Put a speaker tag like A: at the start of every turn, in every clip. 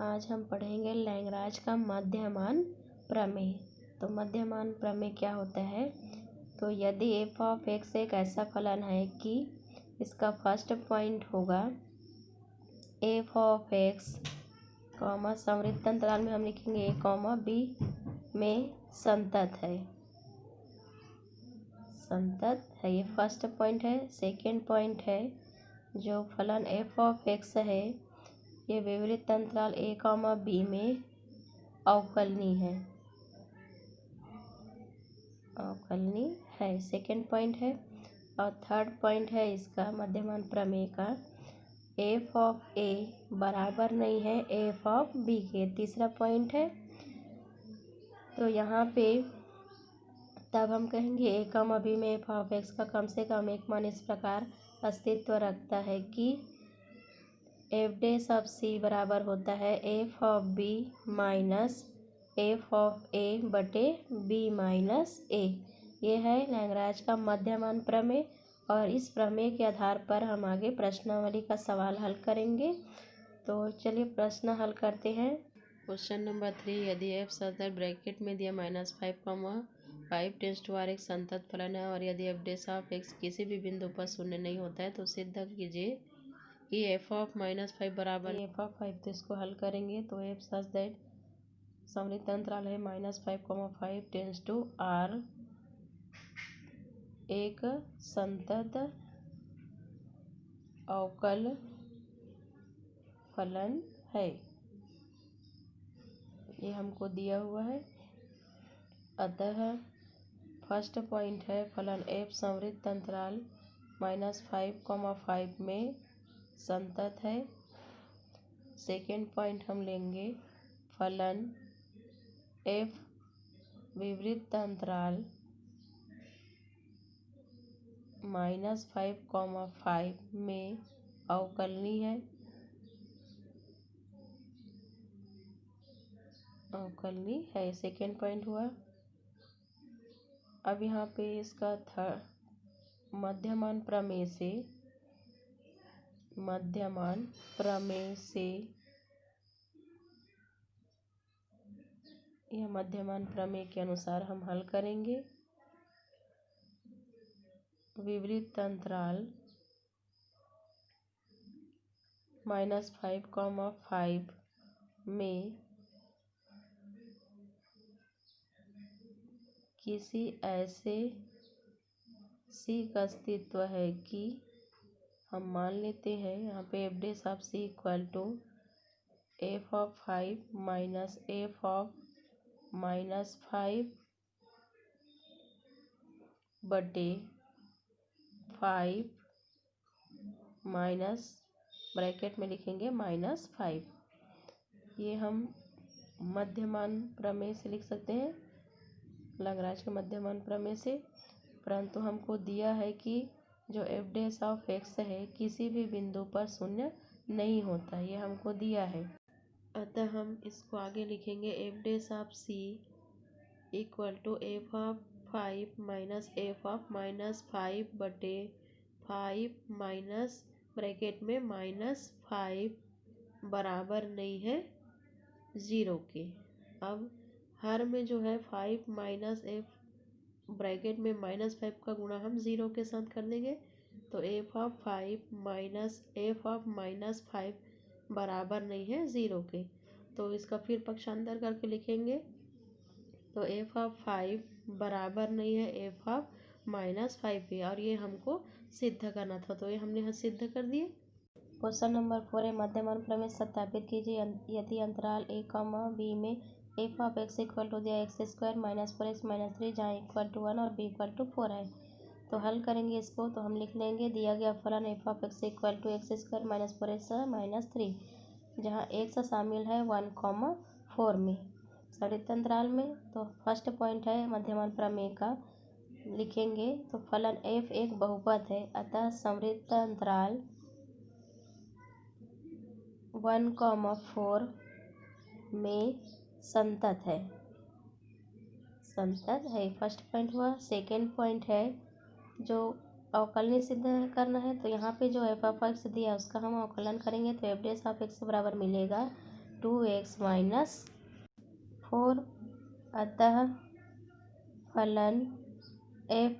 A: आज हम पढ़ेंगे लैग्रांज का मध्यमान प्रमेय। तो मध्यमान प्रमेय क्या होता है? तो यदि एफ ऑफ एक्स एक ऐसा फलन है कि इसका फर्स्ट पॉइंट होगा एफ ऑफ एक्स कॉमा समृद्ध अंतराल में हम लिखेंगे ए कॉमा बी में संतत है, ये फर्स्ट पॉइंट है। सेकेंड पॉइंट है जो फलन एफ ऑफ एक्स है ये विवृत अंतराल ए कॉमा बी में अवकलनीय है, सेकेंड पॉइंट है। और थर्ड पॉइंट है इसका मध्यमान प्रमेय का एफ ऑफ ए बराबर नहीं है एफ ऑफ बी के, तीसरा पॉइंट है। तो यहाँ पे तब हम कहेंगे ए कॉमा बी में एफ ऑफ एक्स का कम से कम एक मान इस प्रकार अस्तित्व रखता है कि एफ डैश ऑफ सी बराबर होता है F of B minus F of A बटे बी माइनस ए। ये है लैग्रांज का मध्यमान प्रमेय और इस प्रमेय के आधार पर हम आगे प्रश्नावली का सवाल हल करेंगे। तो चलिए प्रश्न हल करते हैं। क्वेश्चन नंबर 3, यदि एफ सतत ब्रैकेट में दिया -5, 5 एक संतत फलन है और यदि एफ डैश ऑफ एक्स किसी भी बिंदु पर शून्य नहीं होता है तो सिद्ध कीजिए कि एफ ऑफ -5 बराबर एफ ऑफ 5। तो इसको हल करेंगे तो एफ सच दैट समृद्ध अंतराल है -5, 5 एक संतत अवकल फलन है, ये हमको दिया हुआ है। अतः फर्स्ट पॉइंट है फलन एफ समृद्ध अंतराल -5, 5 में संतत है। सेकेंड पॉइंट हम लेंगे फलन एफ विवृत अंतराल -5, 5 में अवकलनीय है, सेकेंड पॉइंट हुआ। अब यहाँ पे इसका मध्यमान प्रमेय से यह मध्यमान प्रमेय के अनुसार हम हल करेंगे। विवृत अंतराल -5, 5 में किसी ऐसे सी का अस्तित्व है कि हम मान लेते हैं यहाँ पे F dash of C equal to F of 5 minus F of -5 बटे 5 माइनस ब्रैकेट में लिखेंगे -5। ये हम मध्यमान प्रमेय से लिख सकते हैं, लैग्रांज के मध्यमान प्रमेय से। परंतु हमको दिया है कि जो एफ डैश ऑफ एक्स है किसी भी बिंदु पर शून्य नहीं होता, ये हमको दिया है। अतः हम इसको आगे लिखेंगे F dash of C equal to F of 5 minus F of -5 बटे 5 माइनस ब्रैकेट में -5 बराबर नहीं है 0 के। अब हर में जो है 5 माइनस एफ ब्रैकेट में -5 का गुणा हम 0 के साथ कर देंगे तो F of 5 minus F of -5 बराबर नहीं है 0 के। तो इसका फिर पक्षांतर करके लिखेंगे तो एफ ऑफ 5 बराबर नहीं है एफ ऑफ -5 के, और ये हमको सिद्ध करना था तो ये हमने सिद्ध कर दिए। क्वेश्चन नंबर 4 है मध्यमान प्रमेय सत्यापित कीजिए यदि अंतराल ए कॉमा बी में F of X equal to दिया x² -4x -3 जहाँ इक्वल टू 1 और b इक्वल टू 4 है। तो हल करेंगे इसको तो हम लिख लेंगे दिया गया फलन F of X equal to x² -4x -3 जहाँ x शामिल है 1, 4 में समृद्ध अंतराल में। तो फर्स्ट पॉइंट है मध्यमान प्रमेय का लिखेंगे तो फलन f एक बहुपद है, अतः समृद्ध अंतराल 1, 4 में संतत है, फर्स्ट पॉइंट हुआ। सेकेंड पॉइंट है जो अवकलनीय सिद्ध करना है तो यहाँ पे जो एफ ऑफ एक्स दिया उसका हम अवकलन करेंगे तो एफ डैश ऑफ एक्स बराबर मिलेगा 2x माइनस 4। अतः फलन f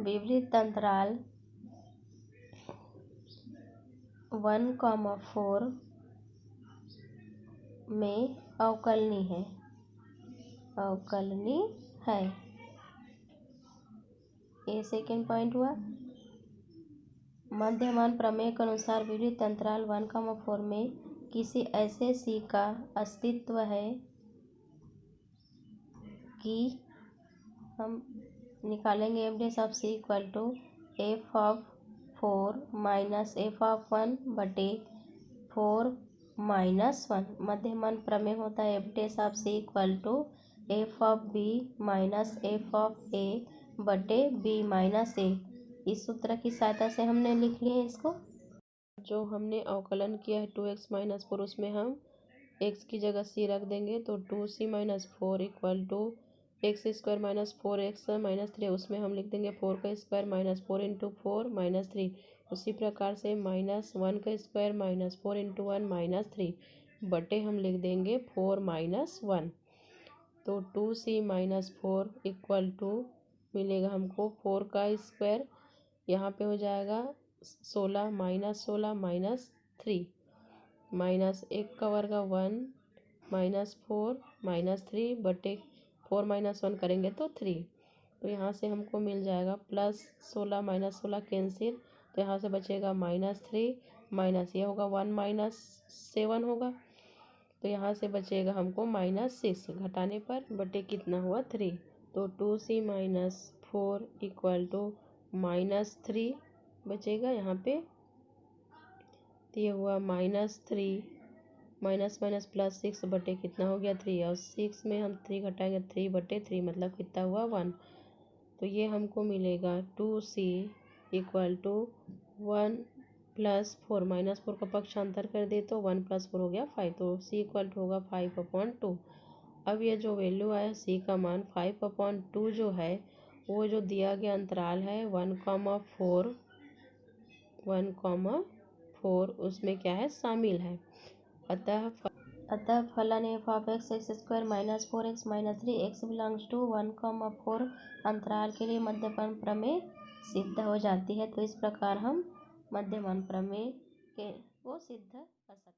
A: विवृत अंतराल 1,4 में अवकलनीय है। ये सेकेंड पॉइंट हुआ। मध्यमान प्रमेय के अनुसार विवृत अंतराल 1,4 में किसी ऐसे c का अस्तित्व है कि हम निकालेंगे F dash of C equal to F of 4 minus F of 1 बटे 4 माइनस 1। मध्यमान प्रमेय होता है F dash of C equal to F of B minus F of A बटे बी माइनस ए। इस सूत्र की सहायता से हमने लिख लिया है इसको। जो हमने अवकलन किया है 2x माइनस 4, उसमें हम x की जगह c रख देंगे तो 2c minus 4 equal to X square minus 4x minus 3। उसमें हम लिख देंगे 4 का स्क्वायर माइनस 4 इंटू 4 माइनस 3। उसी प्रकार से माइनस 1 का स्क्वायर माइनस 4 इंटू 1 माइनस 3 बटे हम लिख देंगे 4 माइनस 1। तो 2c माइनस 4 इक्वल टू मिलेगा हमको 4 का स्क्वायर, यहाँ पे हो जाएगा 16 माइनस 3 माइनस 1 का वर्ग 1 माइनस 4 माइनस 3 बटे 4 माइनस 1 करेंगे तो 3। तो यहाँ से हमको मिल जाएगा प्लस 16 माइनस 16 कैंसिल, तो यहाँ से बचेगा माइनस 3 माइनस ये होगा 1 माइनस 7 होगा, तो यहाँ से बचेगा हमको माइनस 6 घटाने पर बटे कितना हुआ 3। तो 2c minus 4 equal to minus 3 बचेगा यहाँ पे। तो ये हुआ माइनस 3 माइनस माइनस प्लस 6 बटे कितना हो गया 3, और 6 में हम 3 घटाएंगे 3 बटे 3 मतलब कितना हुआ 1। तो ये हमको मिलेगा 2c equal to 1 plus 4 minus 4 का पक्षांतर कर दे तो 1 प्लस 4 हो गया 5। तो c इक्वल टू होगा 5/2। अब ये जो वैल्यू आया c का मान 5/2 जो है वो जो दिया गया अंतराल है 1,4 उसमें क्या है शामिल है। अतः फलन F of X square minus 4x minus 3 x belongs to 1,4 अंतराल के लिए मध्यमान प्रमेय सिद्ध हो जाती है। तो इस प्रकार हम मध्यमान प्रमेय को सिद्ध कर सकते हैं।